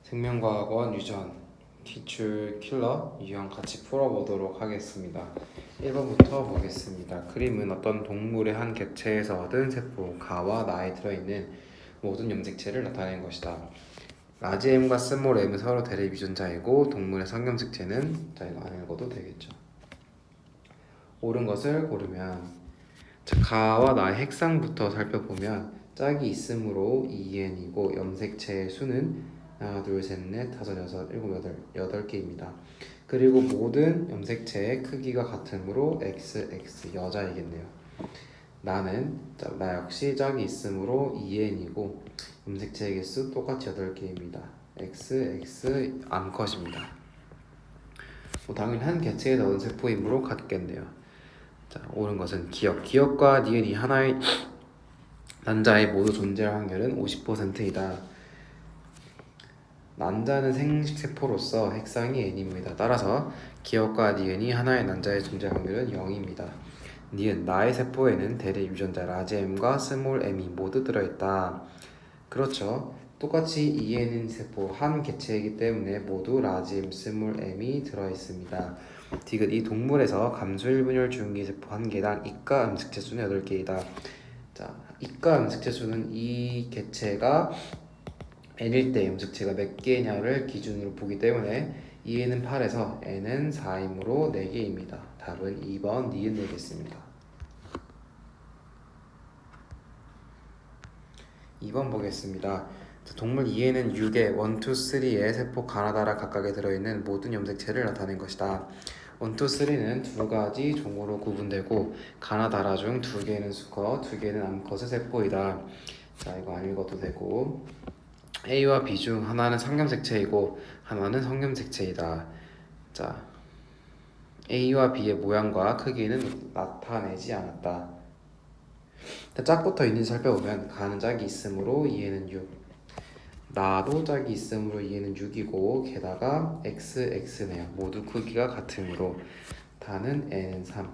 생명과학원 유전 기출 킬러 유형 같이 풀어보도록 하겠습니다. 1번부터 보겠습니다. 그림은 어떤 동물의 한 객체에서 얻은 세포 가와 나에 들어있는 모든 염색체를 나타낸 것이다. 라지 M과 스몰 M은 서로 대립 유전자이고 동물의 성염색체는 자 이거 안 읽어도 되겠죠. 옳은 것을 고르면 가와 나의 핵상부터 살펴보면 짝이 있으므로 2n이고 염색체의 수는 하나, 둘, 셋, 넷, 다섯, 여섯, 일곱, 여덟 개입니다. 그리고 모든 염색체의 크기가 같으므로 XX 여자이겠네요. 나 역시 짝이 있으므로 2n이고 염색체의 개수 똑같이 8개입니다. XX 암컷입니다. 당연히 한 개체에 넣은 세포이므로 같겠네요. 자, 옳은 것은 기억과 니은이 하나의 난자에 모두 존재할 확률은 50%이다. 난자는 생식세포로서 핵상이 n입니다. 따라서 기억과 니은이 하나의 난자에 존재할 확률은 0입니다. 니은, 나의 세포에는 대립 유전자 라지 M과 스몰 m이 모두 들어있다. 그렇죠. 똑같이 EN인 세포 한 개체이기 때문에 모두 라지 M, 스몰 m이 들어있습니다. 디귿, 이 동물에서 감수일 분열 주기세포 한 개당 이가 염색체 수는 8개이다. 자, 이가 염색체 수는 이 개체가 n일 때 염색체가 몇 개냐를 기준으로 보기 때문에 2n은 8에서 n은 4이므로 4개입니다. 답은 2번 니은 되겠습니다. 2번 보겠습니다. 동물 2에는 6의 1, 2, 3의 세포 가나다라 각각에 들어있는 모든 염색체를 나타낸 것이다. 1, 2, 3는 두 가지 종으로 구분되고 가나다라 중 2개는 수컷, 2개는 암컷의 세포이다. 자, 이거 안 읽어도 되고 A와 B 중 하나는 상염색체이고 하나는 성염색체이다. 자, A와 B의 모양과 크기는 나타내지 않았다. 짝부터 있는지 살펴보면 가는 짝이 있으므로 2에는 6, 나도 짝이 있으므로 2에는 6이고 게다가 XX네요. 모두 크기가 같으므로 다는 N은 3.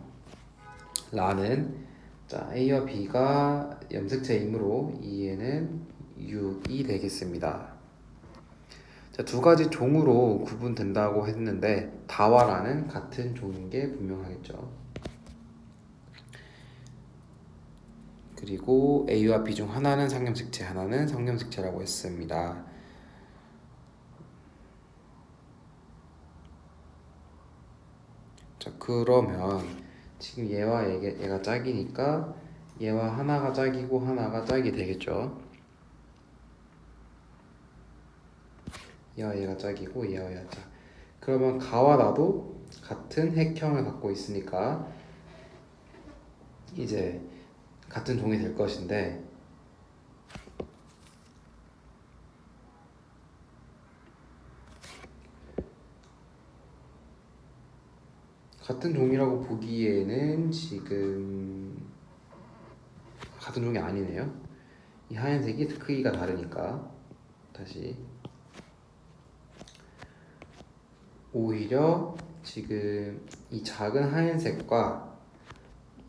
라는 자 A와 B가 염색체이므로 2에는 6이 되겠습니다. 자, 두 가지 종으로 구분된다고 했는데 다와 라는 같은 종인 게 분명하겠죠. 그리고 A와 B 중 하나는 상염색체, 하나는 성염색체라고 했습니다. 자, 그러면 지금 얘와 얘가 짝이니까 얘와 하나가 짝이고 하나가 짝이 되겠죠. 얘와 얘가 짝이고 얘와 얘가 짝. 그러면 가와 나도 같은 핵형을 갖고 있으니까 이제 같은 종이 될 것인데 같은 종이라고 보기에는 지금 같은 종이 아니네요. 이 하얀색이 크기가 다르니까 다시 오히려 지금 이 작은 하얀색과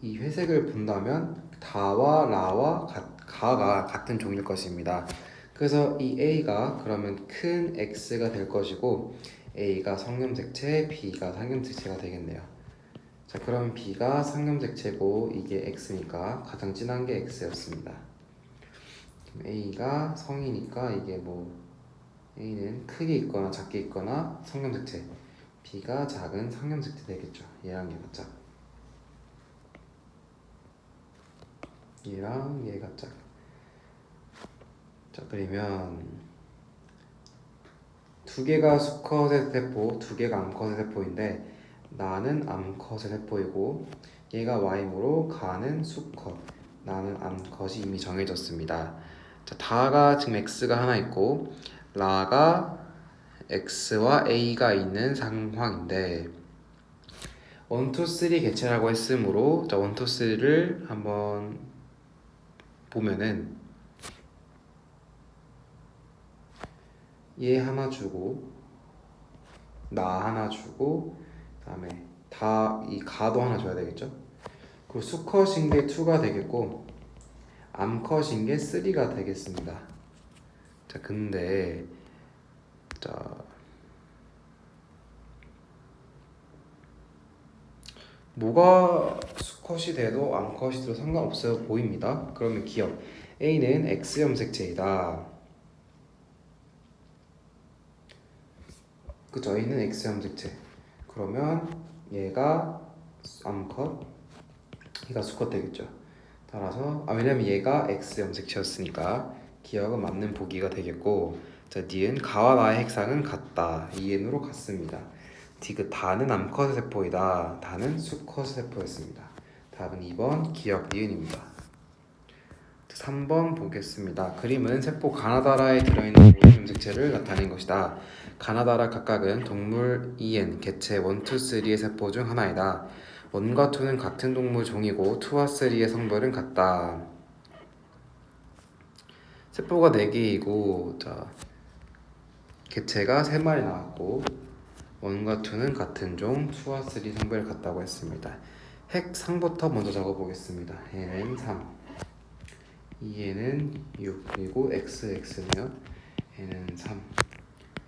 이 회색을 본다면 다와 라와 가가 같은 종일 것입니다. 그래서 이 A가 그러면 큰 X가 될 것이고 A가 성염색체, B가 상염색체가 되겠네요. 자, 그럼 B가 상염색체고 이게 X니까 가장 진한 게 X였습니다. A가 성이니까 이게 뭐 A는 크게 있거나 작게 있거나 성염색체, B가 작은 상염색체 되겠죠. 얘랑 얘가 짝, 얘랑 얘가 짝. 자, 그러면 두 개가 수컷의 세포, 두 개가 암컷의 세포인데 나는 암컷의 세포이고 얘가 Y므로 가는 수컷, 나는 암컷이 이미 정해졌습니다. 자, 다가 지금 X가 하나 있고 라가 X와 A가 있는 상황인데 1, 2, 3 개체라고 했으므로 자, 1, 2, 3를 한번 보면은 얘 하나 주고 나 하나 주고 그다음에 다 이 가도 하나 줘야 되겠죠. 그리고 수컷인 게 2가 되겠고 암컷인 게 3가 되겠습니다. 자, 근데 자, 뭐가 수컷이 돼도 암컷이 돼도 상관없어 보입니다. 그러면 기억 A는 X 염색체이다. 그죠? A는 X 염색체. 그러면 얘가 암컷, 얘가 수컷 되겠죠. 따라서 왜냐면 얘가 X 염색체였으니까 기억은 맞는 보기가 되겠고, 자, D는 가와 나의 핵상은 같다. EN으로 같습니다. 디귿 다는 암컷 세포이다. 다는 수컷 세포였습니다. 답은 2번 기억 니은입니다. 3번 보겠습니다. 그림은 세포 가나다라에 들어있는 모든 염색체를 나타낸 것이다. 가나다라 각각은 동물 EN, 개체 1, 2, 3의 세포 중 하나이다. 1과 2는 같은 동물 종이고 2와 3의 성별은 같다. 세포가 4개이고 자, 개체가 3마리 나왔고 1과 2는 같은 종, 2와 3 성별이 같다고 했습니다. 핵상부터 먼저 적어보겠습니다. N은 3, 2N은 6, 그리고 XX며 N은 3,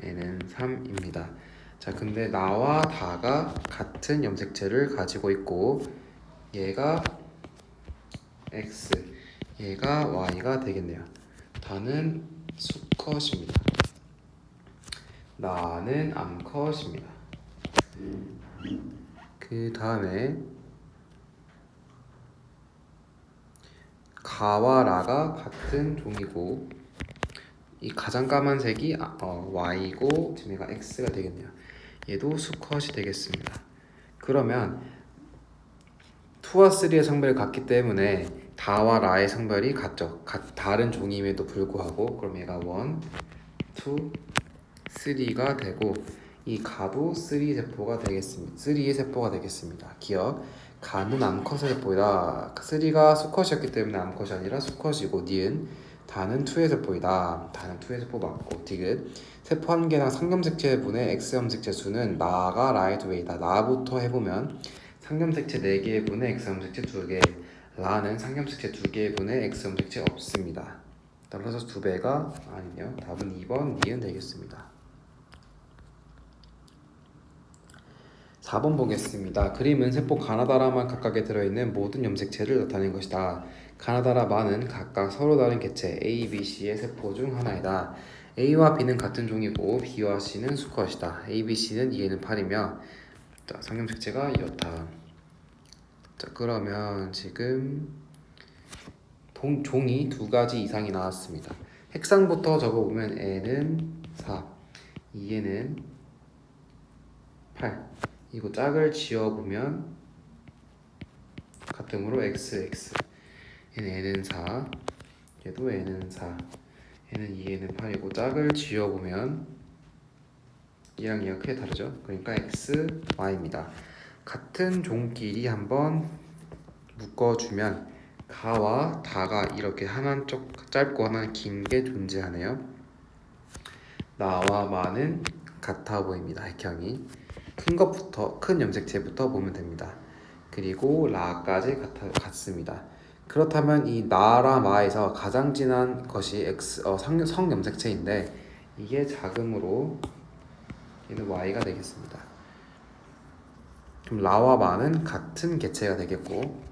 N은 3입니다. 자, 근데 나와 다가 같은 염색체를 가지고 있고 얘가 X, 얘가 Y가 되겠네요. 다는 수컷입니다. 나는 암컷입니다. 그 다음에 가와 라가 같은 종이고 이 가장 까만색이 Y고 지금 얘가 X가 되겠네요. 얘도 수컷이 되겠습니다. 그러면 2와 3의 성별이 같기 때문에 다와 라의 성별이 같죠. 다른 종임에도 불구하고 그럼 얘가 1, 2, 3가 되고 이 가도 3 세포가 되겠습니다. 3의 세포가 되겠습니다. 기억 가는 암컷 세포이다. 3가 수컷이었기 때문에 암컷이 아니라 수컷이고 니은 다는 2의 세포이다. 다는 2의 세포 맞고 디귿 세포 한 개당 상염색체분의 X염색체 수는 나가 라의 2배이다. 나부터 해보면 상염색체 4개의 분의 X염색체 2개 라는 상염색체 2개의 분의 X염색체 없습니다. 따라서 2배가 아니네요. 답은 2번 니은 되겠습니다. 4번 보겠습니다. 그림은 세포 가나다라만 각각에 들어있는 모든 염색체를 나타낸 것이다. 가나다라만은 각각 서로 다른 개체 A, B, C의 세포 중 하나이다. A와 B는 같은 종이고 B와 C는 수컷이다. A, B, C는 2에는 8이며 자, 상염색체가 이렇다. 자, 그러면 지금 종이 2가지 이상이 나왔습니다. 핵상부터 적어보면 N은 4, 2에는 8. 이거 짝을 지어보면 같음으로 XX. 얘는 4, 얘도 N은 4, 얘는 2에는 8이고 짝을 지어보면 얘랑 얘가 크게 다르죠. 그러니까 X, Y입니다. 같은 종끼리 한번 묶어주면 가와 다가 이렇게 하나는 짧고 하나는 긴 게 존재하네요. 나와 마는 같아 보입니다. 핵형이 큰 것부터 큰 염색체부터 보면 됩니다. 그리고 라까지 같습니다. 그렇다면 이 나라 마에서 가장 진한 것이 성 염색체인데 이게 작음으로 얘는 Y가 되겠습니다. 그럼 라와 마는 같은 개체가 되겠고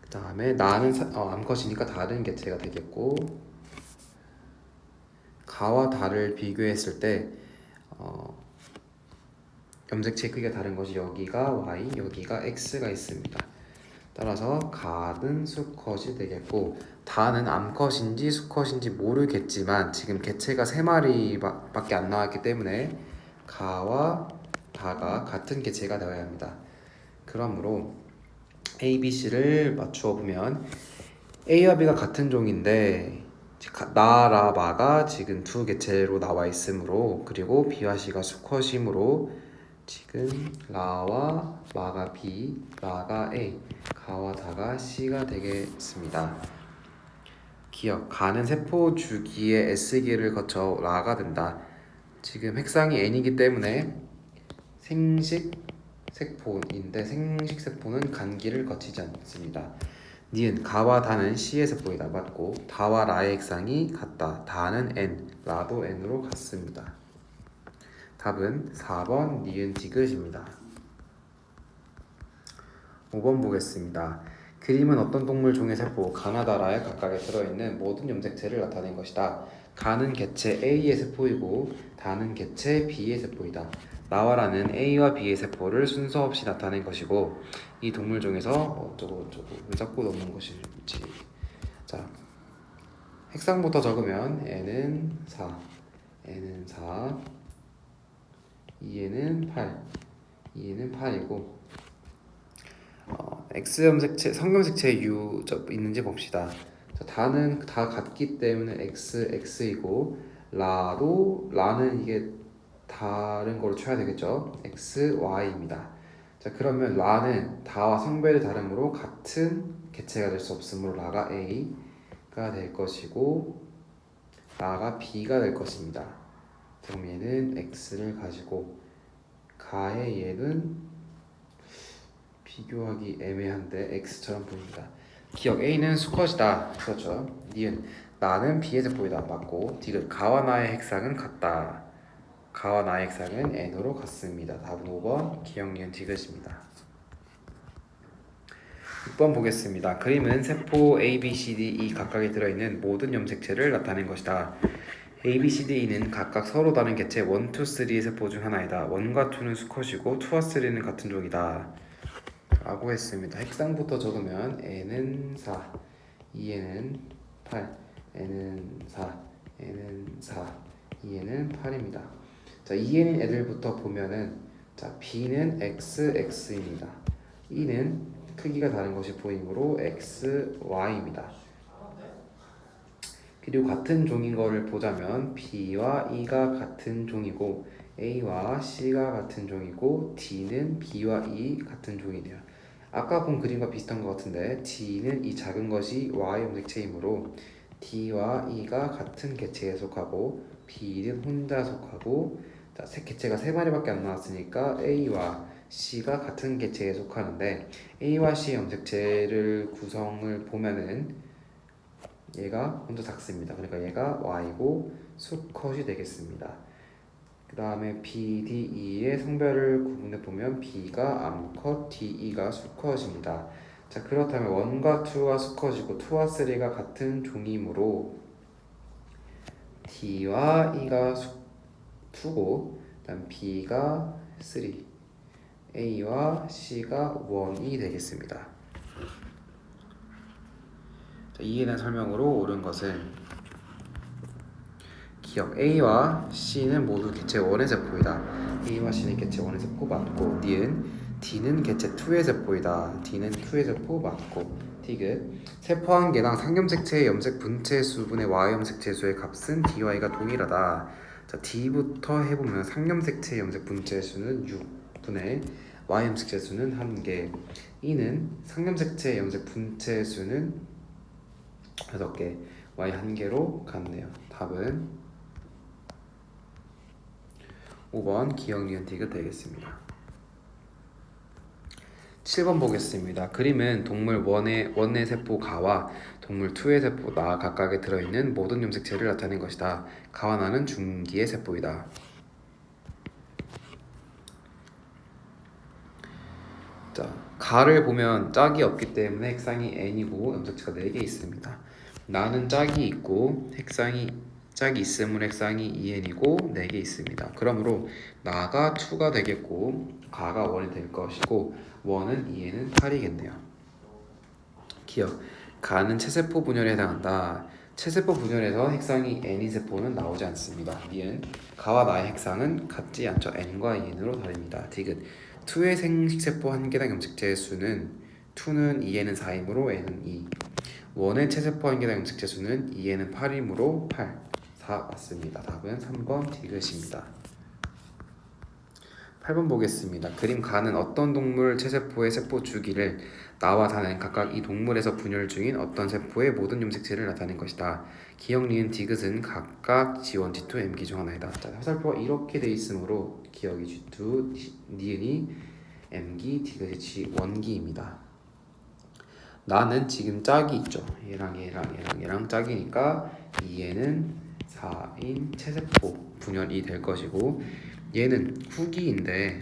그 다음에 나는 암컷이니까 다른 개체가 되겠고 가와 다를 비교했을 때 염색체 크기가 다른 것이 여기가 Y, 여기가 X가 있습니다. 따라서 가는 수컷이 되겠고 다는 암컷인지 수컷인지 모르겠지만 지금 개체가 3마리밖에 안 나왔기 때문에 가와 다가 같은 개체가 되어야 합니다. 그러므로 A, B, C를 맞추어 보면 A와 B가 같은 종인데 나라 마가 지금 2 개체로 나와 있으므로 그리고 B와 C가 수컷이므로 지금 라와 마가 B, 라가 A, 가와 다가 C가 되겠습니다. 기억, 가는 세포 주기의 S기를 거쳐 라가 된다. 지금 핵상이 N이기 때문에 생식 세포인데 생식 세포는 간기를 거치지 않습니다. 니은 가와 다는 C의 세포이다. 맞고 다와 라의 핵상이 같다. 다는 N, 라도 N으로 같습니다. 답은 4번 니은 디귿입니다. 5번 보겠습니다. 그림은 어떤 동물 종의 세포 가나다라에 각각에 들어있는 모든 염색체를 나타낸 것이다. 가는 개체 A의 세포이고 다는 개체 B의 세포이다. 나와라는 A와 B의 세포를 순서 없이 나타낸 것이고 이 동물 중에서 어쩌고 왜 자꾸 넣는 것인지. 자, 핵상부터 적으면 N은 4, N은 4, 2에는 8, 2에는 8이고 X 염색체, 성염색체에 U 있는지 봅시다. 자, 다는 다 같기 때문에 X이고 라는 이게 다른 걸로 쳐야 되겠죠. X, Y입니다. 자, 그러면 라는 다와 성별이 다르므로 같은 개체가 될 수 없으므로 라가 A가 될 것이고 라가 B가 될 것입니다. 그럼 얘는 X를 가지고 가의 얘는 비교하기 애매한데 X처럼 보입니다. 기억 A는 수컷이다. 그렇죠. 니은 나는 B의 세포이다. 맞고 디귿 가와 나의 핵상은 같다. 가와 나의 핵상은 N으로 같습니다. 답은 5번 기억 니은 디귿입니다. 6번 보겠습니다. 그림은 세포 A, B, C, D, E 각각에 들어있는 모든 염색체를 나타낸 것이다. A, B, C, D는 각각 서로 다른 개체 1, 2, 3의 세포 중 하나이다. 1과 2는 수컷이고 2와 3는 같은 종이다. 라고 했습니다. 핵상부터 적으면 N은 4, 2에는 8, N은 4, N은 4, 2에는 8입니다. 자, 2N인 애들부터 보면은 자, B는 X, X입니다. E는 크기가 다른 것이 보이므로 X, Y입니다. 그리고 같은 종인 거를 보자면 B와 E가 같은 종이고 A와 C가 같은 종이고 D는 B와 E 같은 종이네요. 아까 본 그림과 비슷한 것 같은데 D는 이 작은 것이 Y 염색체이므로 D와 E가 같은 개체에 속하고 B는 혼자 속하고 자, 개체가 3마리밖에 안 나왔으니까 A와 C가 같은 개체에 속하는데 A와 C 염색체를 구성을 보면은 얘가 혼자 작습니다. 그러니까 얘가 Y고 수컷이 되겠습니다. 그 다음에 B, D, E의 성별을 구분해 보면 B가 암컷, D, E가 수컷입니다. 자, 그렇다면 1과 2가 수컷이고 2와 3가 같은 종이므로 D와 E가 2고 그다음 B가 3, A와 C가 1이 되겠습니다. 자, 이에 대한 설명으로 옳은 것은 기억 A와 C는 모두 개체 1의 세포이다. A와 C는 개체 1의 세포 맞고 니은 D는 개체 2의 세포이다. D는 2의 세포 맞고 디귿 세포 한 개당 상염색체의 염색 분체 수분의 Y 염색체 수의 값은 DY가 동일하다. 자, D부터 해보면 상염색체 염색 분체 수는 6분의 Y 염색체 수는 1개. E는 상염색체 염색 분체 수는 6개, Y 1개로 같네요. 답은 5번 기억 니은 디귿 되겠습니다. 7번 보겠습니다. 그림은 동물 1의 세포 가와 동물 2의 세포 나 각각에 들어있는 모든 염색체를 나타낸 것이다. 가와 나는 중기의 세포이다. 자, 가를 보면 짝이 없기 때문에 핵상이 N이고 염색체가 4개 있습니다. 나는 짝이 있고 짝이 있으므로 핵상이 2N이고 4개 있습니다. 그러므로 나가 2가 되겠고 가가 1이 될 것이고 1은 2N은 8이겠네요. 기억 가는 체세포 분열에 해당한다. 체세포 분열에서 핵상이 N인 세포는 나오지 않습니다. 니은 가와 나의 핵상은 같지 않죠. N과 2N으로 다릅니다. 디귿 2의 생식세포 한 개당 염색체 수는 2는 2에는 4이므로 N은 2. 1의 체세포 한 개당 염색체 수는 2에는 8이므로 8. 4 맞습니다. 답은 3번 디귿입니다. 8번 보겠습니다. 그림 가는 어떤 동물 체세포의 세포 주기를 나와 다는 각각 이 동물에서 분열 중인 어떤 세포의 모든 염색체를 나타낸 것이다. 기억 니은 디귿은 각각 G1, G2, M기 중 하나이다. 자, 화살표가 이렇게 돼 있으므로 기억이 G2, 니은이 M기, 디귿이 G1기입니다. 나는 지금 짝이 있죠. 얘랑 짝이니까 2얘는 4인 체세포 분열이 될 것이고, 얘는 후기인데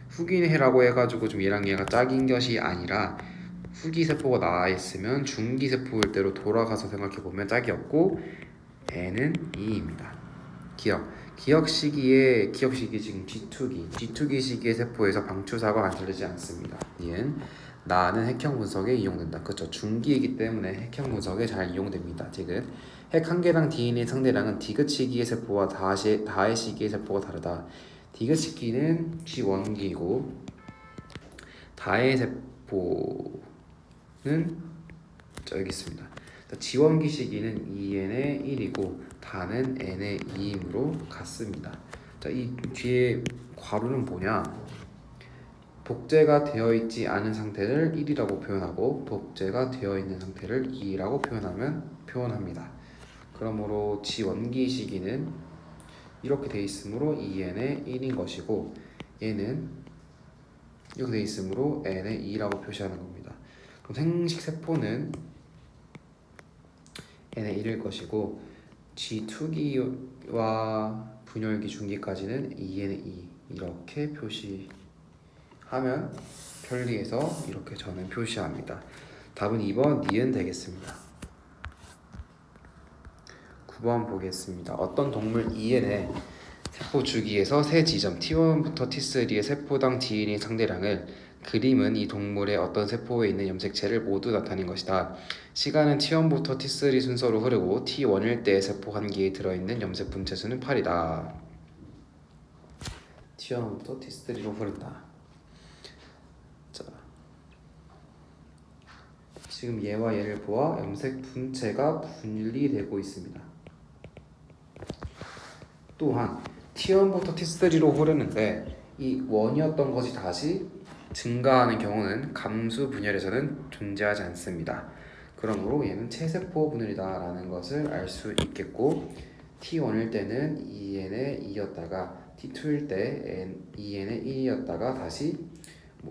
후기해라고 해가지고 좀 얘랑 얘가 짝인 것이 아니라 후기 세포가 나와 있으면 중기 세포일 대로 돌아가서 생각해 보면 짝이 없고 N은 2입니다. 기억 시기 지금 G2기 시기의 세포에서 방추사가 관찰되지 않습니다. 얘는 나는 핵형 분석에 이용된다. 그렇죠. 중기이기 때문에 핵형 분석에 잘 이용됩니다. 지금 핵 한 개당 DNA 상대량은 디귿 시기의 세포와 다해 시기의 세포가 다르다. 디귿 시기는 G1기이고 다해 세포는 여기 있습니다. G1기 시기는 2n의 1이고 다는 n의 2이므로 같습니다. 자, 이 뒤에 괄호는 뭐냐? 복제가 되어 있지 않은 상태를 1이라고 표현하고 복제가 되어 있는 상태를 2라고 표현합니다. 그러므로 G1기 시기는 이렇게 되어 있으므로 2n의 1인 것이고 얘는 이렇게 되어 있으므로 n의 2라고 표시하는 겁니다. 그럼 생식 세포는 n의 1일 것이고 G2기와 분열기 중기까지는 2n의 2 이렇게 표시하면 편리해서 이렇게 저는 표시합니다. 답은 2번 니은 되겠습니다. 9번 보겠습니다. 어떤 동물 EN의 세포 주기에서 세 지점 T1부터 T3의 세포당 DNA 상대량을 그림은 이 동물의 어떤 세포에 있는 염색체를 모두 나타낸 것이다. 시간은 T1부터 T3 순서로 흐르고 T1일 때 세포 한 개에 들어있는 염색 분체 수는 8이다. T1부터 T3로 흐른다. 자, 지금 얘와 얘를 보아 염색 분체가 분리되고 있습니다. 또한 T1부터 T3로 흐르는데 이 원이었던 것이 다시 증가하는 경우는 감수 분열에서는 존재하지 않습니다. 그러므로 얘는 체세포 분열이다 라는 것을 알 수 있겠고 T1일 때는 2n의 2였다가 T2일 때 2n의 1이었다가 다시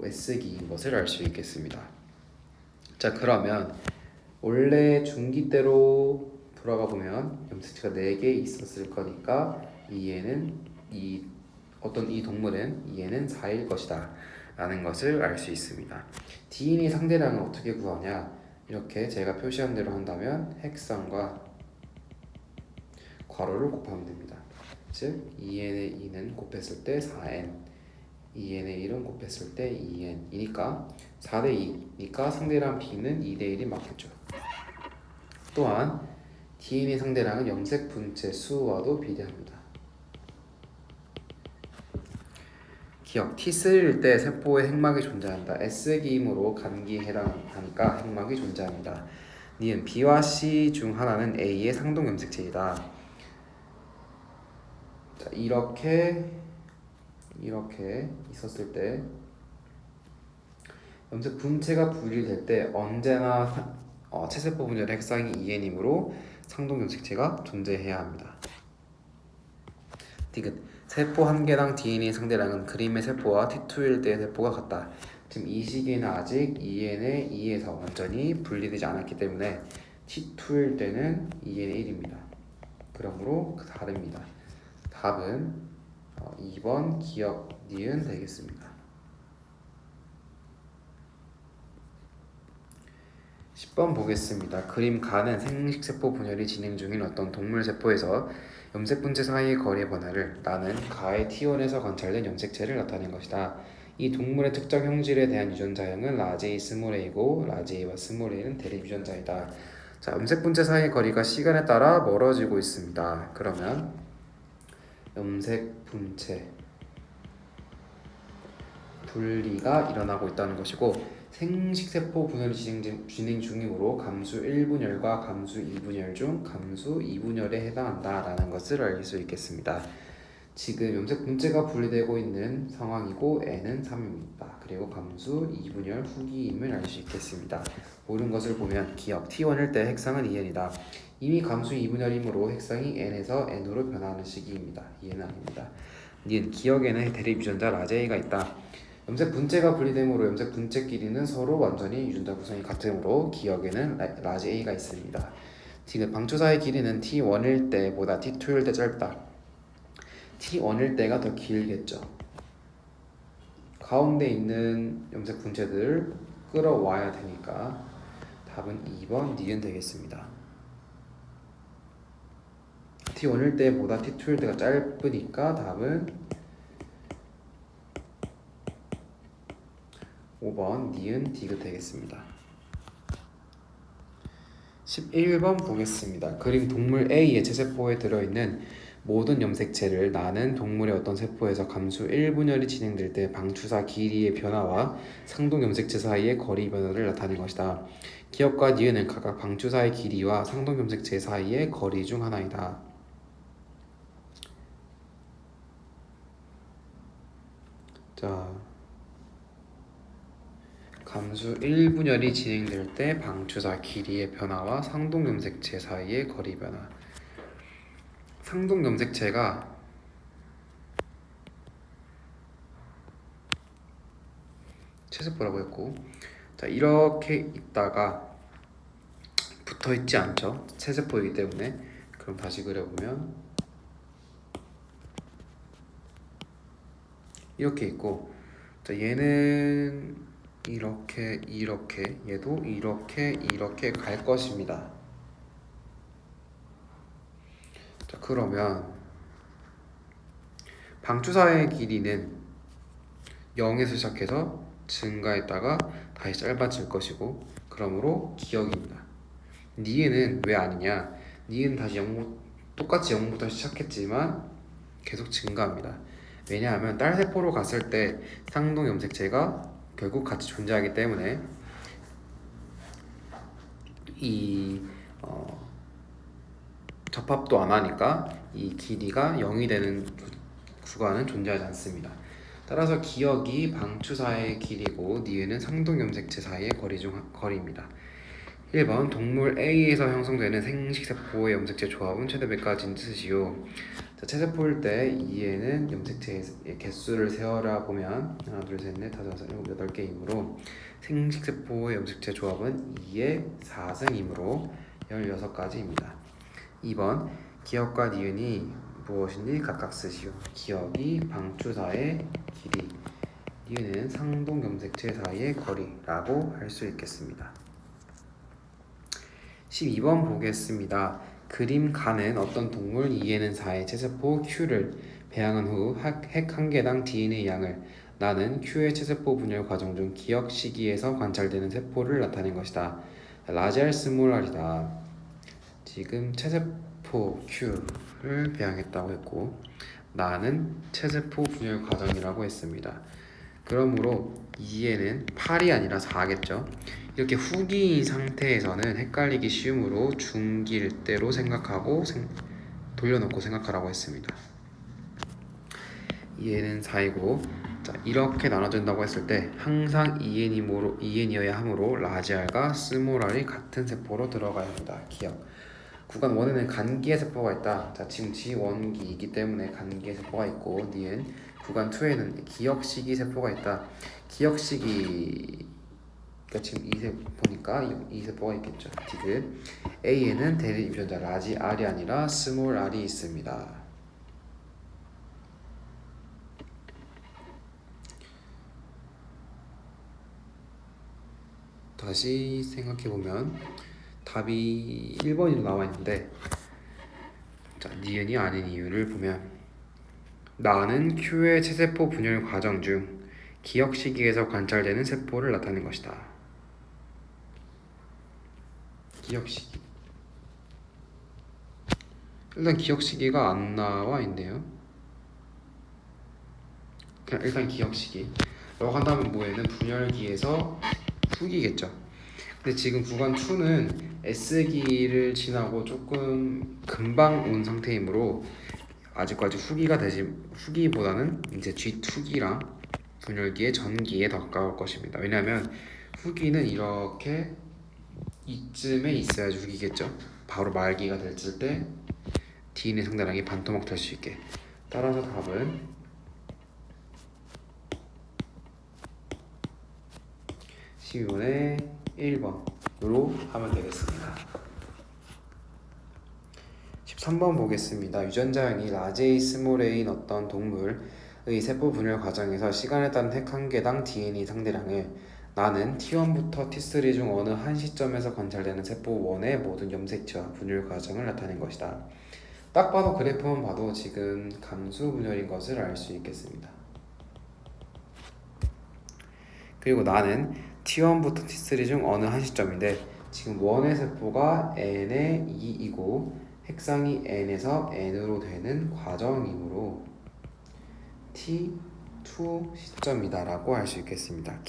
S기인 것을 알 수 있겠습니다. 자, 그러면 원래 중기대로 돌아가 보면 염색체가 4개 있었을 거니까 이 동물은 2에는 4일 것이다 라는 것을 알 수 있습니다. DNA 상대량은 어떻게 구하냐? 이렇게 제가 표시한 대로 한다면 핵상과 괄호를 곱하면 됩니다. 즉 2n의 2는 곱했을 때 4n, 2n의 1은 곱했을 때 2n이니까 4대 2니까 상대량 B는 2대 1이 맞겠죠. 또한 DNA 상대량은 염색 분체 수와도 비례합니다. 기억 T3일 때 세포에 핵막이 존재한다. S기이므로 감기에 해당하니까 핵막이 존재합니다. 니은 B와 C 중 하나는 A의 상동 염색체이다. 자, 이렇게 있었을 때 염색 분체가 분리될 때 언제나 체세포 분열의 핵상이 2n이므로 상동 염색체가 존재해야 합니다. 디귿 세포 한 개당 DNA 상대량은 그림의 세포와 T2일 때의 세포가 같다. 지금 이 시기에는 아직 2n의 2에서 완전히 분리되지 않았기 때문에 T2일 때는 2n의 1입니다. 그러므로 다릅니다. 답은 2번 기억 니은 되겠습니다. 10번 보겠습니다. 그림 가는 생식세포 분열이 진행 중인 어떤 동물 세포에서 염색 분체 사이의 거리의 변화를 나는 가의 T1에서 관찰된 염색체를 나타낸 것이다. 이 동물의 특정 형질에 대한 유전자형은 라지 A, 스몰 a고 라지 A와 스몰 a는 대립 유전자이다. 자, 염색 분체 사이의 거리가 시간에 따라 멀어지고 있습니다. 그러면 염색 분체 분리가 일어나고 있다는 것이고 생식세포 분열이 진행 중이므로 감수 1분열과 감수 2분열 중 감수 2분열에 해당한다라는 것을 알 수 있겠습니다. 지금 염색 분체가 분리되고 있는 상황이고 n은 3입니다. 그리고 감수 2분열 후기임을 알 수 있겠습니다. 모든 것을 보면 기억 T1일 때 핵상은 2n이다. 이미 감수 2분열이므로 핵상이 n에서 n으로 변화하는 시기입니다. 이해는 아닙니다. 니은 기억에는 대립 유전자 라제이가 있다. 염색 분체가 분리되므로 염색 분체끼리는 서로 완전히 유전자 구성이 같으므로 기억에는 라지 A가 있습니다. 디귿 방추사의 길이는 T1일 때보다 T2일 때 짧다. T1일 때가 더 길겠죠. 가운데 있는 염색 분체들을 끌어와야 되니까 답은 2번 니은 되겠습니다. T1일 때보다 T2일 때가 짧으니까 답은 5번 니은 디귿 되겠습니다. 11번 보겠습니다. 그림 동물 A의 체세포에 들어있는 모든 염색체를 나는 동물의 어떤 세포에서 감수 1분열이 진행될 때 방추사 길이의 변화와 상동 염색체 사이의 거리 변화를 나타낸 것이다. 기억과 니은은 각각 방추사의 길이와 상동 염색체 사이의 거리 중 하나이다. 자, 감수 1분열이 진행될 때 방추사 길이의 변화와 상동 염색체 사이의 거리 변화. 상동 염색체가 체세포라고 했고, 자 이렇게 있다가 붙어 있지 않죠? 체세포이기 때문에. 그럼 다시 그려보면 이렇게 있고, 자 얘는 이렇게 얘도 이렇게 갈 것입니다. 자 그러면 방추사의 길이는 0에서 시작해서 증가했다가 다시 짧아질 것이고, 그러므로 기억입니다. 니은은 왜 아니냐? 니은 다시 똑같이 0부터 시작했지만 계속 증가합니다. 왜냐하면 딸세포로 갔을 때 상동 염색체가 결국 같이 존재하기 때문에 이 접합도 안 하니까 이 길이가 0이 되는 구간은 존재하지 않습니다. 따라서 기억이 방추사의 길이고 니은은 상동 염색체 사이의 거리입니다. 1번 동물 A에서 형성되는 생식세포의 염색체 조합은 최대 몇 가지인 뜻이요. 자, 체세포일 때 2에는 염색체의 개수를 세어라 보면 하나, 둘, 셋, 넷, 다섯, 여섯, 일곱, 8개이므로 생식세포의 염색체 조합은 2의 4승이므로 16가지입니다. 2번 기억과 니은이 무엇인지 각각 쓰시오. 기억이 방추사의 길이, 니은은 상동 염색체 사이의 거리라고 할 수 있겠습니다. 12번 보겠습니다. 그림 가는 어떤 동물 2에는 4의 체세포 Q를 배양한 후 핵 한 개당 DNA 양을 나는 Q의 체세포 분열 과정 중 기억 시기에서 관찰되는 세포를 나타낸 것이다. 라지알 스몰 R이다. 지금 체세포 Q를 배양했다고 했고, 나는 체세포 분열 과정이라고 했습니다. 그러므로 2에는 8이 아니라 4겠죠. 이렇게 후기인 상태에서는 헷갈리기 쉬우므로 중기일 대로 생각하고 돌려놓고 생각하라고 했습니다. 2에는 4이고, 자 이렇게 나눠진다고 했을 때 항상 2n이어야 하므로 라지 R과 스몰 R이 같은 세포로 들어가야 합니다. 기억. 구간 1에는 간기의 세포가 있다. 자 지금 G1기이기 때문에 간기의 세포가 있고, 니은 구간 2에는 기억시기 세포가 있다. 기억시기 지금 2세포니까 2세포가 있겠죠. 디귿. A에는 대립 유전자 라지 R이 아니라 스몰 R이 있습니다. 다시 생각해보면 답이 1번으로 나와 있는데, 자 니은이 아닌 이유를 보면 나는 Q의 체세포 분열 과정 중 기억 시기에서 관찰되는 세포를 나타낸 것이다. 기억 시기. 일단 기억 시기가 안 나와 있네요. 그냥 일단 기억 시기. 라고 한다면 뭐에는 분열기에서 후기겠죠. 근데 지금 구간 2는 S기를 지나고 조금 금방 온 상태이므로 아직까지 후기보다는 이제 G2기랑 분열기의 전기에 더 가까울 것입니다. 왜냐하면 후기는 이렇게 이쯤에 있어야지 후기겠죠. 바로 말기가 됐을 때 DNA 상대량이 반토막 될 수 있게. 따라서 답은 12분의 1번으로 하면 되겠습니다. 13번 보겠습니다. 유전자형이 라지 A, 스몰 a인 어떤 동물의 세포 분열 과정에서 시간에 따른 핵 한 개당 DNA 상대량을 나는 T1부터 T3 중 어느 한 시점에서 관찰되는 세포 1의 모든 염색체와 분열 과정을 나타낸 것이다. 딱 봐도 그래프만 봐도 지금 감수 분열인 것을 알 수 있겠습니다. 그리고 나는 T1부터 T3 중 어느 한 시점인데 지금 1의 세포가 N의 2이고 핵상이 N에서 N으로 되는 과정이므로 T2 시점이다 라고 할 수 있겠습니다.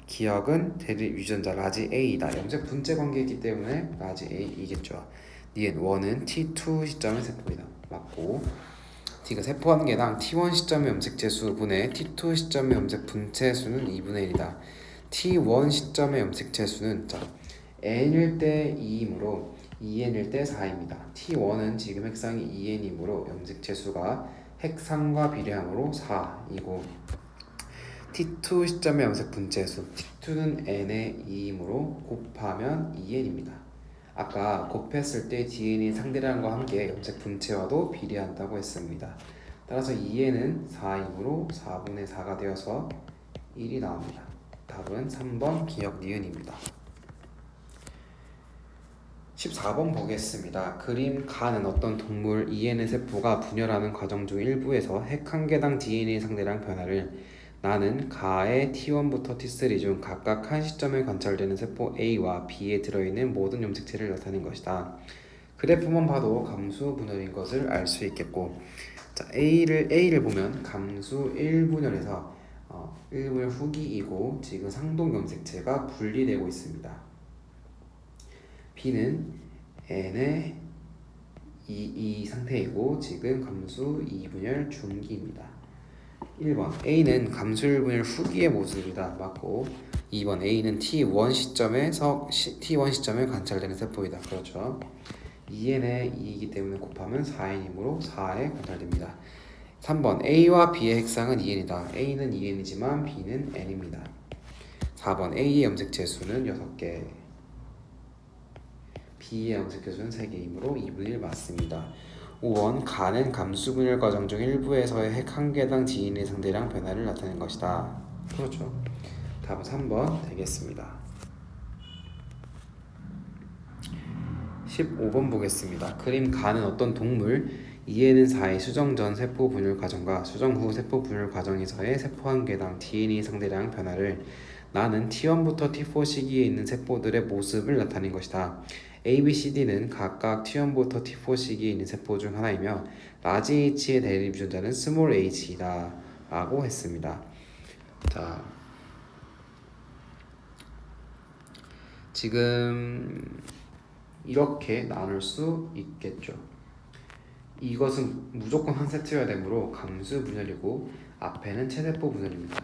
기억은 대립 유전자 라지 A이다. 염색 분체 관계이기 때문에 라지 A이겠죠. 니은 1은 T2 시점의 세포이다. 맞고 D가 세포 한 개당 T1 시점의 염색체 수 분의 T2 시점의 염색 분체 수는 2분의 1이다. T1 시점의 염색체 수는 N일 때 2이므로 2N일 때 4입니다. T1은 지금 핵상이 2N이므로 염색체 수가 핵상과 비례하므로 4이고 T2 시점의 염색 분체수 T2는 N의 2이므로 곱하면 2N입니다. 아까 곱했을 때 DNA의 상대량과 함께 염색 분체와도 비례한다고 했습니다. 따라서 2N은 4이므로 4분의 4가 되어서 1이 나옵니다. 답은 3번 기억 니은입니다. 14번 보겠습니다. 그림 가는 어떤 동물 EN의 세포가 분열하는 과정 중 일부에서 핵 한 개당 DNA 상대량 변화를 나는 가의 T1부터 T3 중 각각 한 시점에 관찰되는 세포 A와 B에 들어있는 모든 염색체를 나타낸 것이다. 그래프만 봐도 감수 분열인 것을 알 수 있겠고 A를 보면 감수 1분열에서 1분열 후기이고 지금 상동 염색체가 분리되고 있습니다. B는 N의 2 상태이고 지금 감수 2분열 중기입니다. 1번 A는 감수 1분열 후기의 모습이다. 맞고 2번 A는 T1 시점에 관찰되는 세포이다. 그렇죠. 2N의 2이기 때문에 곱하면 4N이므로 4에 관찰됩니다. 3번 A와 B의 핵상은 2N이다. A는 2N이지만 B는 N입니다. 4번 A의 염색체 수는 6개, B의 염색체 수는 3개이므로 2분의 1 맞습니다. 5번 가는 감수 분열 과정 중 일부에서의 핵 한 개당 DNA 상대량 변화를 나타낸 것이다. 그렇죠. 답은 3번 되겠습니다. 15번 보겠습니다. 그림 가는 어떤 동물 2에는 4의 수정 전 세포 분열 과정과 수정 후 세포 분열 과정에서의 세포 한 개당 DNA 상대량 변화를 나는 T1부터 T4 시기에 있는 세포들의 모습을 나타낸 것이다. A, B, C, D는 각각 T1부터 T4 시기에 있는 세포 중 하나이며 라지 H의 대립 유전자는 스몰 h이다 라고 했습니다. 자, 지금 이렇게 나눌 수 있겠죠. 이것은 무조건 한 세트여야 되므로 감수 분열이고 앞에는 체세포 분열입니다.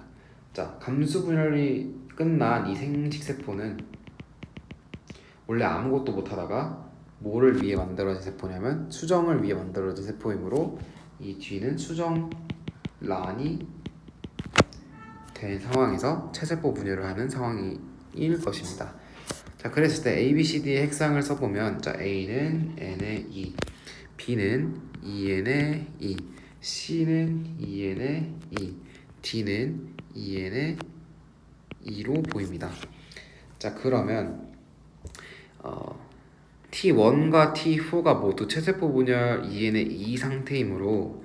자, 감수 분열이 끝난 이 생식 세포는 원래 아무것도 못하다가 뭐를 위해 만들어진 세포냐면 수정을 위해 만들어진 세포이므로 이 뒤는 수정란이 된 상황에서 체세포 분열을 하는 상황일 것입니다. 자, 그랬을 때 A, B, C, D의 핵상을 써보면 A는 N의 2, B는 2N의 2, C는 2N의 2, D는 2N의 2로 보입니다. 자, 그러면 T1과 T4가 모두 체세포 분열 2N의 2 상태이므로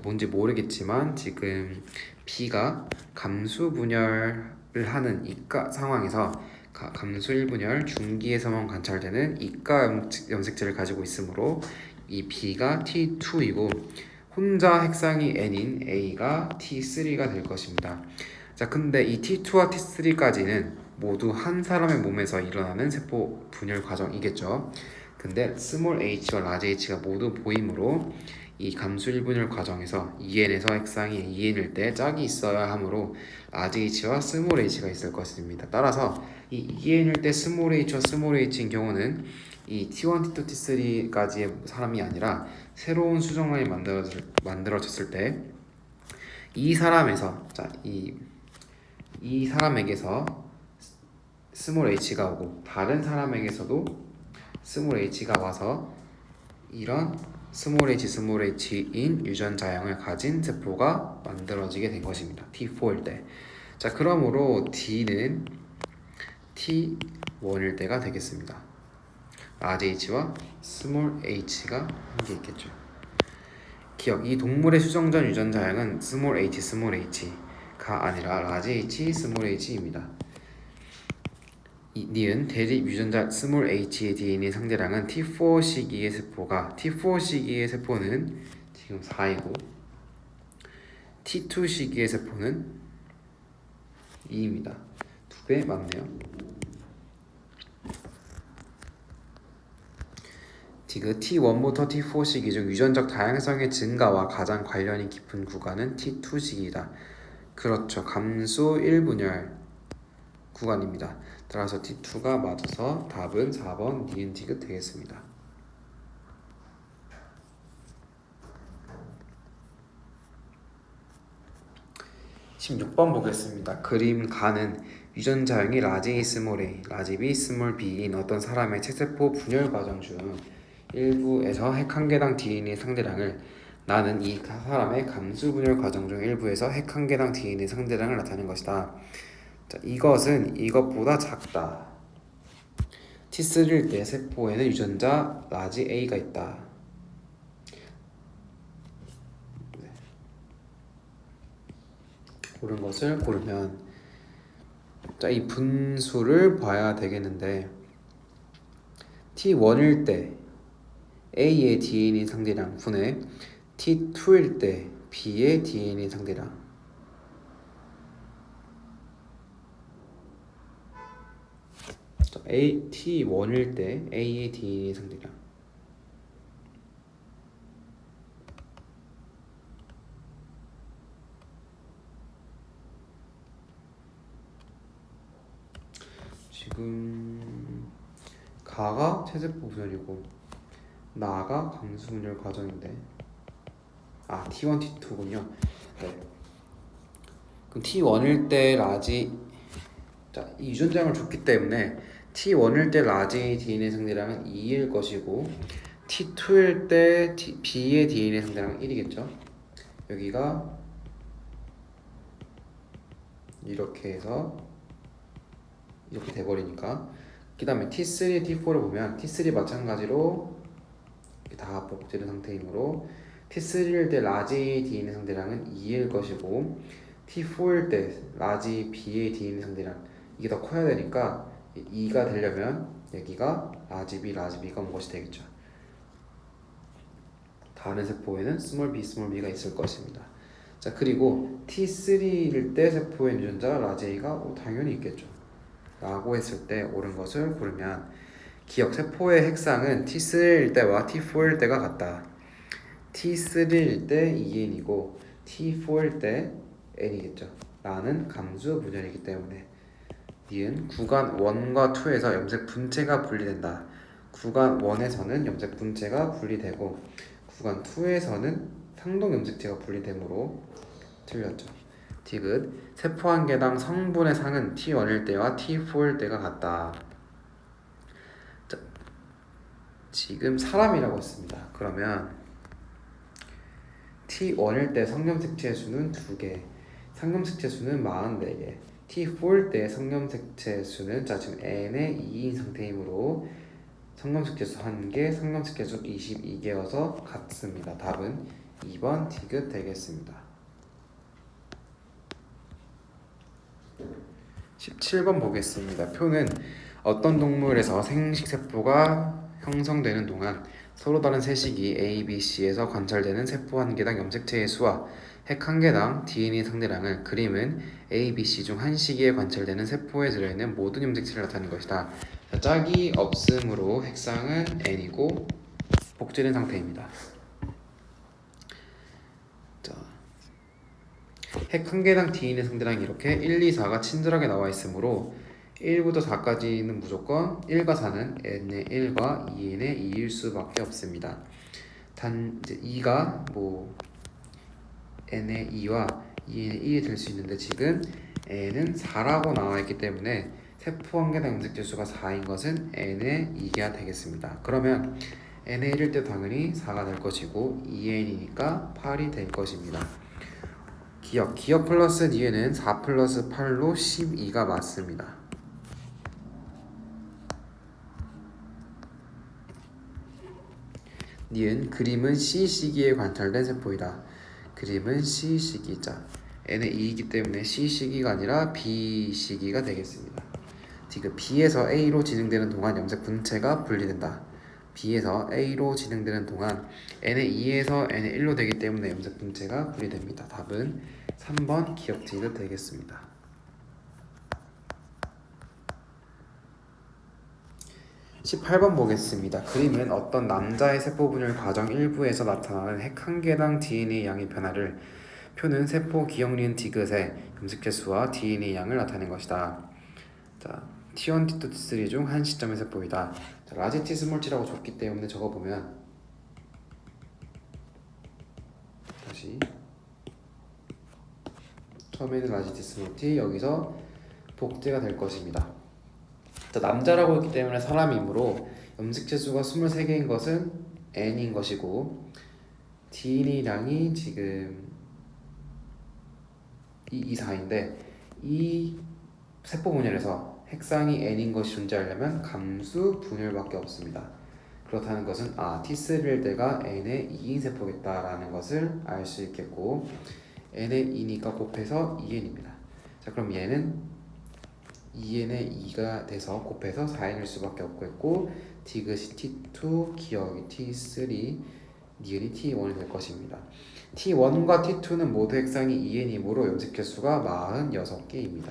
뭔지 모르겠지만 지금 B가 감수 분열을 하는 이가 상황에서 감수 1분열 중기에서만 관찰되는 이가 염색체를 가지고 있으므로 이 B가 T2이고 혼자 핵상이 N인 A가 T3가 될 것입니다. 자, 근데 이 T2와 T3까지는 모두 한 사람의 몸에서 일어나는 세포 분열 과정이겠죠. 근데 스몰 h와 라지 h가 모두 보이므로 이 감수 1분열 과정에서 2n에서 핵상이 2n일 때 짝이 있어야 하므로 라지 h와 스몰 h가 있을 것입니다. 따라서 이 2n일 때 스몰 h와 스몰 h인 경우는 이 T1, T2, T3까지의 사람이 아니라 새로운 수정란이 만들어졌을 때 이 사람에서 이 사람에게서 스몰 h가 오고 다른 사람에게서도 스몰 h가 와서 이런 스몰 h인 유전자형을 가진 세포가 만들어지게 된 것입니다. T4일 때. 자, 그러므로 D는 T1일 때가 되겠습니다. 라지 h와 스몰 h가 함께 있겠죠. 기억, 이 동물의 수정전 유전자형은 스몰 h가 아니라 라지 h, 스몰 h입니다. 니은 대립 유전자 스몰 h의 DNA 상대량은 T4 시기의 세포가 T4 시기의 세포는 지금 4이고 T2 시기의 세포는 2입니다. 2배 맞네요. 디귿 T1부터 T4 시기 중 유전적 다양성의 증가와 가장 관련이 깊은 구간은 T2 시기이다. 그렇죠. 감수 1분열 구간입니다. 따라서 T2가 맞아서 답은 4번 니은 디귿 되겠습니다. (16번) 보겠습니다. 그림 가는 유전자형이 라지 A, 스몰 a, 라지 B, 스몰 b인 어떤 사람의 체세포 분열 과정 중 일부에서 핵 한 개당 DNA 상대량을 나는 이 사람의 감수 분열 과정 중 일부에서 핵 한 개당 DNA 상대량을 나타낸 것이다. 자, 이것은 이것보다 작다. T3일 때 세포에는 유전자 라지 A가 있다. 네. 고른 것을 고르면 자, 이 분수를 봐야 되겠는데 T1일 때 A의 DNA 상대량 분의 T2일 때 B의 DNA 상대량. T1일 때 A의 DNA 상대량. 지금 가가 체세포 분열이고 나가 감수 분열 과정인데 T1, T2군요. 네. 그럼 T1일 때 라지 이 유전자형을 줬기 때문에 T1일 때 라지 DNA 상대량은 2일 것이고 T2일 때 B의 DNA 상대량은 1이겠죠. 여기가 이렇게 해서 이렇게 돼버리니까 그 다음에 T3, T4를 보면 T3 마찬가지로 다 복제된 상태이므로 T3일 때 라지 DNA 상대량은 2일 것이고 T4일 때 라지 B의 DNA 상대량 이게 더 커야 되니까 2가 되려면 여기가 라지 B가 온 것이 되겠죠. 다른 세포에는 스몰 B가 있을 것입니다. 자, 그리고 T3일 때 세포의 유전자 라지 A가 당연히 있겠죠. 라고 했을 때 옳은 것을 고르면 기억, 세포의 핵상은 T3일 때와 T4일 때가 같다. T3일 때 2n이고 T4일 때 n이겠죠. 라는 감수 분열이기 때문에 니은 구간 1과 2에서 염색 분체가 분리된다. 구간 1에서는 염색 분체가 분리되고 구간 2에서는 상동 염색체가 분리되므로 틀렸죠. 디귿 세포 한 개당 성분의 상은 T1일 때와 T4일 때가 같다. 자, 지금 사람이라고 했습니다. 그러면 T1일 때 성염색체 수는 2개, 성염색체 수는 44개. T4일 때 성염색체 수는 지금 n의 2인 상태이므로 성염색체 수 1개, 성염색체 수 22개여서 같습니다. 답은 2번 디귿 되겠습니다. 17번 보겠습니다. 표는 어떤 동물에서 생식세포가 형성되는 동안 서로 다른 세식이 A, B, C에서 관찰되는 세포 한 개당 염색체의 수와 핵 한 개당 DNA 상대량을 그림은 A, B, C 중 한 시기에 관찰되는 세포에 들어있는 모든 염색체를 나타내는 것이다. 자, 짝이 없으므로 핵상은 N이고 복제된 상태입니다. 핵 한 개당 DNA 상대량이 이렇게 1, 2, 4가 친절하게 나와 있으므로 1부터 4까지는 무조건 1과 4는 n의 1과 2n의 2일 수밖에 없습니다. 단 이제 2가 n의 2와 2n의 1이 될 수 있는데 지금 n은 4라고 나와 있기 때문에 세포 한 개당 염색체 수가 4인 것은 n의 2개가 되겠습니다. 그러면 n의 1일 때 당연히 4가 될 것이고 2n이니까 8이 될 것입니다. 기억 플러스 뒤에는 4 플러스 8로 12가 맞습니다. 니은 그림은 C 시기에 관찰된 세포이다. 그림은 C 시기자 n의 2이기 때문에 C 시기가 아니라 B 시기가 되겠습니다. 지금 B에서 A로 진행되는 동안 염색 분체가 분리된다. B에서 A로 진행되는 동안 n의 2에서 n의 1로 되기 때문에 염색 분체가 분리됩니다. 답은 3번 기억지가 되겠습니다. 18번 보겠습니다. 그림은 어떤 남자의 세포 분열 과정 일부에서 나타나는 핵 한 개당 DNA 양의 변화를 표는 세포 기억 니은 디귿의 염색체 수와 DNA 양을 나타낸 것이다. 자, T1, T2, T3 중 한 시점의 세포이다. 자, 라지 T 스몰 T라고 줬기 때문에 적어보면 다시 처음에는 라지 T 스몰 T 여기서 복제가 될 것입니다. 자, 남자라고 했기 때문에 사람이므로 염색체 수가 23개인 것은 n인 것이고 DNA량이 지금 4인데 이 세포 분열에서 핵상이 n인 것이 존재하려면 감수 분열밖에 없습니다. 그렇다는 것은 T3일 때가 n의 2인 세포겠다라는 것을 알 수 있겠고 n의 2니까 곱해서 2n입니다. 자, 그럼 얘는 2n의 2가 돼서 곱해서 4n일 수밖에 없겠고 디귿이 T2, 기억이 T3, 니은이 T1이 될 것입니다. T1과 T2는 모두 핵상이 2n이므로 염색체 수가 46개입니다.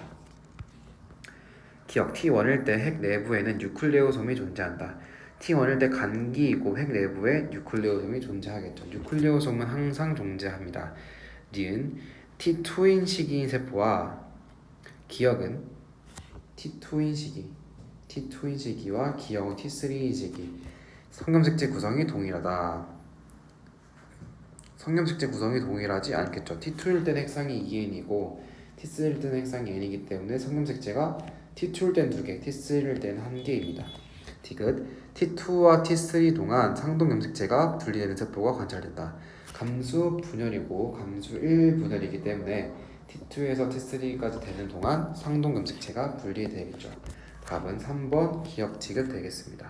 기억 T1일 때 핵 내부에는 뉴클레오솜이 존재한다. T1일 때 간기이고 핵 내부에 뉴클레오솜이 존재하겠죠. 뉴클레오솜은 항상 존재합니다. 니은 T2인 시기인 세포와 기억은 T2인 시기와 기억은 T3인 시기. 성염색체 구성이 동일하다. 성염색체 구성이 동일하지 않겠죠. T2일 때는 핵상이 2n이고 T3일 때는 핵상이 n이기 때문에 성염색체가 T2일 때는 2개, T3일 때는 1개입니다. 디귿 T2와 T3 동안 상동 염색체가 분리되는 세포가 관찰된다. 감수 분열이고 감수 1 분열이기 때문에 T2에서 T3까지 되는 동안 상동 염색체가 분리되겠죠. 답은 3번 기억 지긋 되겠습니다.